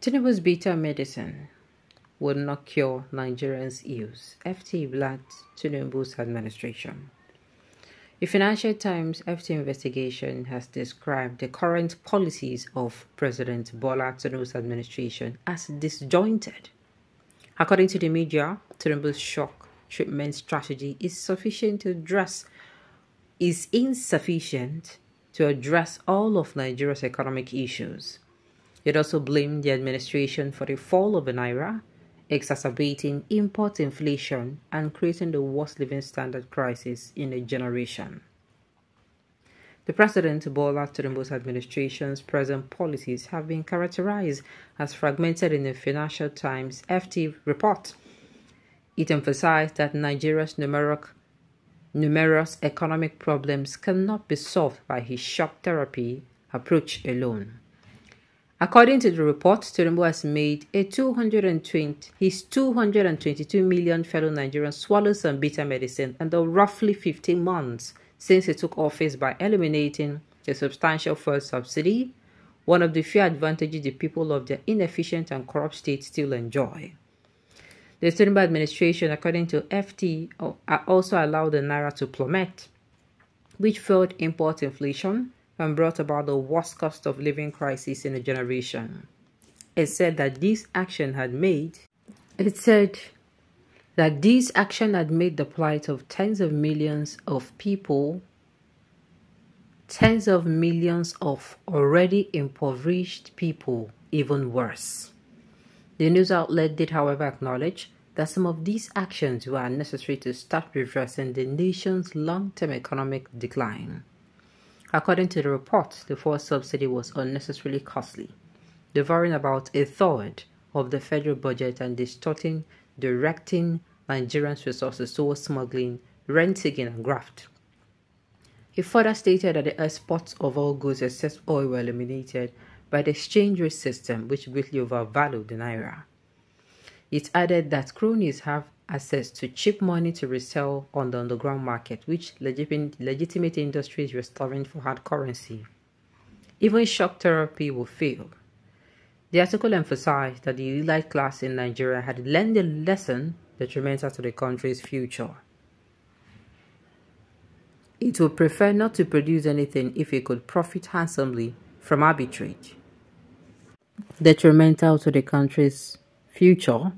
Tinubu'S bitter medicine will not cure Nigerians' ills. FT blamed Tinubu'S administration. The Financial Times FT investigation has described the current policies of President Bola Tinubu's administration as disjointed. According to the media, Tinubu's shock treatment strategy is insufficient to address all of Nigeria's economic issues. It also blamed the administration for the fall of the naira, exacerbating import inflation and creating the worst living standard crisis in a generation. The President Bola Tinubu's administration's present policies have been characterized as fragmented in the Financial Times FT report. It emphasized that Nigeria's numerous economic problems cannot be solved by his shock therapy approach alone. According to the report, Tinubu has made his 222 million fellow Nigerians swallow some bitter medicine under roughly 15 months since he took office by eliminating the substantial fuel subsidy, one of the few advantages the people of the inefficient and corrupt state still enjoy. The Tinubu administration, according to FT, also allowed the naira to plummet, which fueled import inflation and brought about the worst cost of living crisis in a generation. It said that this action had made the plight of tens of millions of already impoverished people even worse. The news outlet did, however, acknowledge that some of these actions were necessary to start reversing the nation's long-term economic decline. According to the report, the fuel subsidy was unnecessarily costly, devouring about a third of the federal budget and directing Nigerians' resources towards smuggling, rent-seeking, and graft. He further stated that the exports of all goods except oil were eliminated by the exchange rate system, which greatly overvalued the naira. It added that cronies have access to cheap money to resell on the underground market, which legitimate industries were starving for hard currency. Even shock therapy will fail. The article emphasized that the elite class in Nigeria had learned a lesson detrimental to the country's future. It would prefer not to produce anything if it could profit handsomely from arbitrage. Detrimental to the country's future.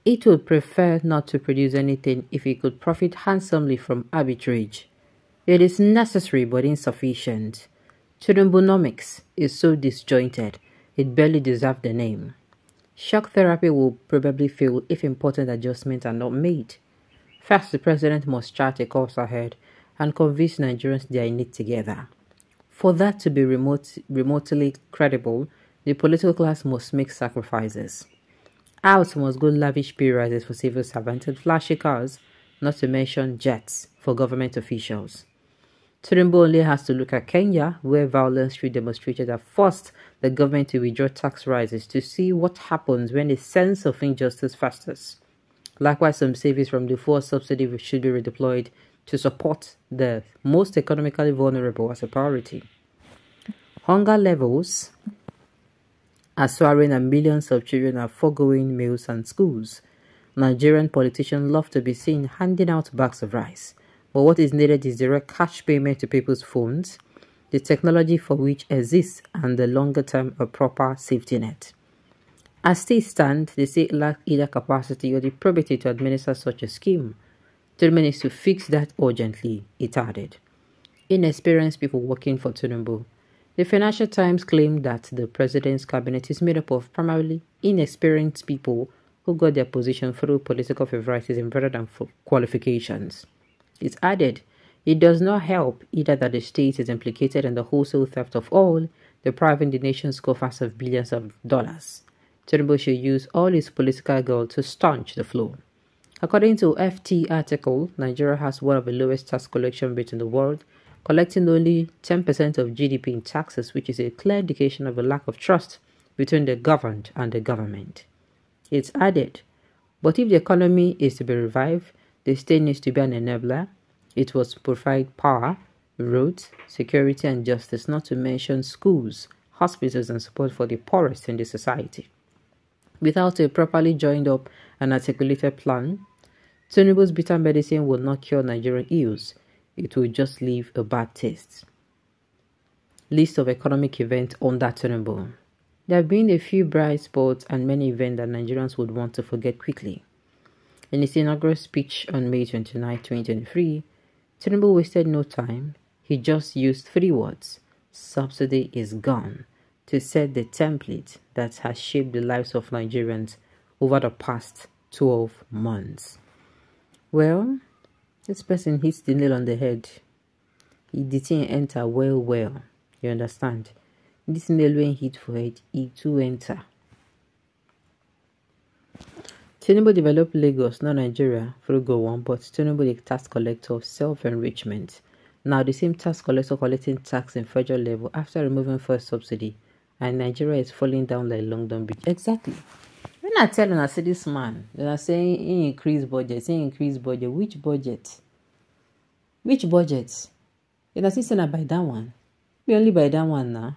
It would prefer not to produce anything if it could profit handsomely from arbitrage. It is necessary but insufficient. Tinubu'nomics is so disjointed, it barely deserves the name. Shock therapy will probably fail if important adjustments are not made. First, the president must chart a course ahead and convince Nigerians they are in it together. For that to be remotely credible, the political class must make sacrifices. Out must go lavish pay rises for civil servants and flashy cars, not to mention jets for government officials. Tinubu only has to look at Kenya, where violent street demonstrators have forced the government to withdraw tax rises, to see what happens when a sense of injustice festers. Likewise, some savings from the fuel subsidy should be redeployed to support the most economically vulnerable as a priority. Hunger levels are soaring and millions of children are foregoing meals and schools. Nigerian politicians love to be seen handing out bags of rice, but what is needed is direct cash payment to people's phones, the technology for which exists, and the longer term a proper safety net. As states stand, the state lack either capacity or the probity to administer such a scheme. Tinubu needs to fix that urgently, it added. Inexperienced people working for Tinubu. The Financial Times claimed that the president's cabinet is made up of primarily inexperienced people who got their position through political favoritism rather than qualifications. It added, it does not help either that the state is implicated in the wholesale theft of oil, depriving the nation's coffers of billions of dollars. Tinubu should use all his political gold to staunch the flow. According to FT article, Nigeria has one of the lowest tax collection rates in the world, collecting only 10% of GDP in taxes, which is a clear indication of a lack of trust between the governed and the government. It's added, but if the economy is to be revived, the state needs to be an enabler. It was to provide power, roads, security and justice, not to mention schools, hospitals and support for the poorest in the society. Without a properly joined up and articulated plan, Tinubu's bitter medicine will not cure Nigerian ills. It will just leave a bad taste. List of economic events under Tinubu. There have been a few bright spots and many events that Nigerians would want to forget quickly. In his inaugural speech on May 29, 2023, Tinubu wasted no time. He just used 3 words, "Subsidy is gone," to set the template that has shaped the lives of Nigerians over the past 12 months. Well, this person hits the nail on the head. He didn't enter well. You understand? This nail when hit for it, it too enter. Tinubu developed Lagos, not Nigeria, through Gowon, but Tinubu the tax collector of self-enrichment. Now the same tax collector collecting tax in federal level after removing first subsidy, and Nigeria is falling down like London Bridge. Exactly. When I tell them, I say this man, they are saying he increase budget, Which budget? Which budget? You know, since I buy that one. We only buy that one now.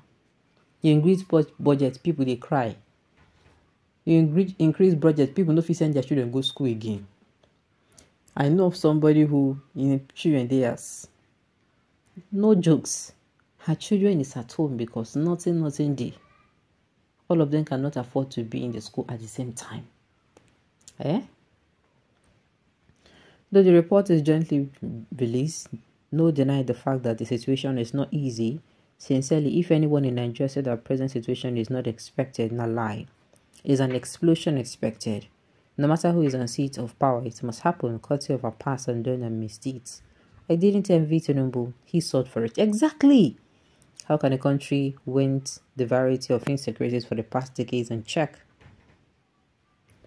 You increase budget, people they cry. You increase budget, people no fit send their children go school again. I know of somebody who in children theirs. No jokes. Her children is at home because nothing dey. All of them cannot afford to be in the school at the same time. Though the report is jointly released, no deny the fact that the situation is not easy. Sincerely, if anyone in Nigeria said that present situation is not expected, not lie. Is an explosion expected? No matter who is on seat of power, it must happen, courtesy of our past and done and misdeeds. I didn't envy Tinubu. He sought for it. Exactly. How can a country went the variety of insecurities for the past decades and check?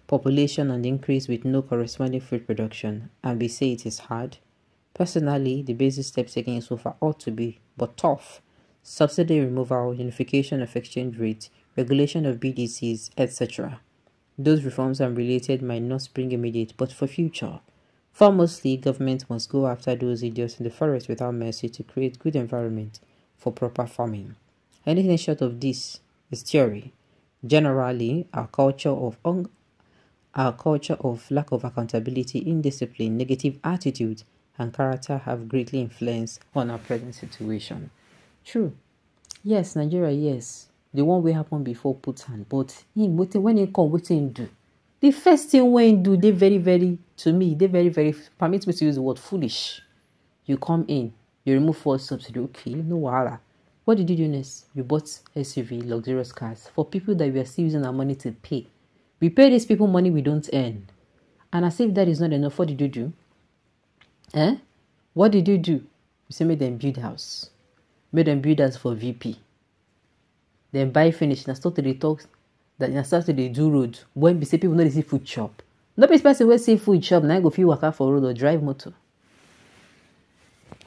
Population and increase with no corresponding food production, and we say it is hard? Personally, the basic steps taken so far ought to be, but tough. Subsidy removal, unification of exchange rates, regulation of BDCs, etc. Those reforms and related might not spring immediate, but for future. Foremostly, government must go after those idiots in the forest without mercy to create good environment for proper farming. Anything short of this is theory. Generally, our culture of lack of accountability, indiscipline, negative attitude, and character have greatly influenced on our present situation. True. Yes, Nigeria, yes. The one way happened before put hand, but when he come, what he do? The first thing when he do, they very, permit me to use the word foolish. You come in, you remove fuel subsidy, okay, no wahala. What did you do next? You bought SUV, luxurious cars, for people that we are still using our money to pay. We pay these people money we don't earn. And as if that is not enough, what did you do? What did you do? You say, make them build house. Make them build house for VP. Then buy finish. Now start to the talk that now start to the do road. When we say people not see food shop. Not be person will see food shop. Now go feel work out for road or drive motor.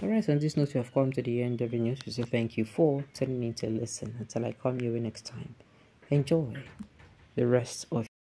Alright, on this note, we have come to the end of the news. We say thank you for turning in to listen. Until I come your way next time. Enjoy the rest of